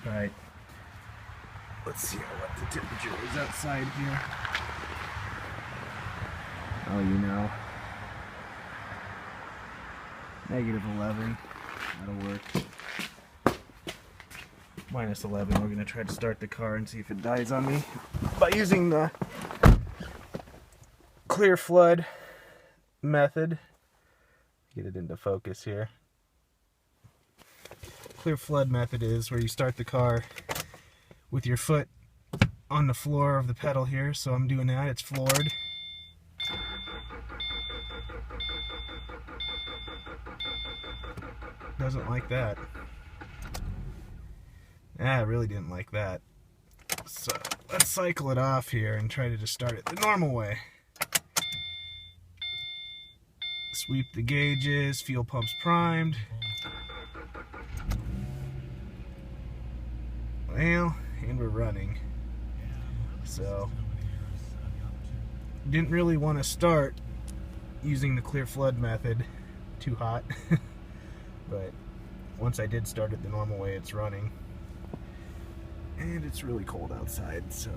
Alright. Let's see what the temperature is outside here. Oh, you know. -11. That'll work. -11. We're going to try to start the car and see if it dies on me by using the clear flood method. Get it into focus here. Clear flood method is where you start the car with your foot on the floor of the pedal here. So I'm doing that. It's floored. Doesn't like that. I really didn't like that. So let's cycle it off here and try to just start it the normal way. Sweep the gauges, fuel pump's primed. Well, and we're running. So, didn't really want to start using the clear flood method too hot. But once I did start it the normal way, it's running. And it's really cold outside, so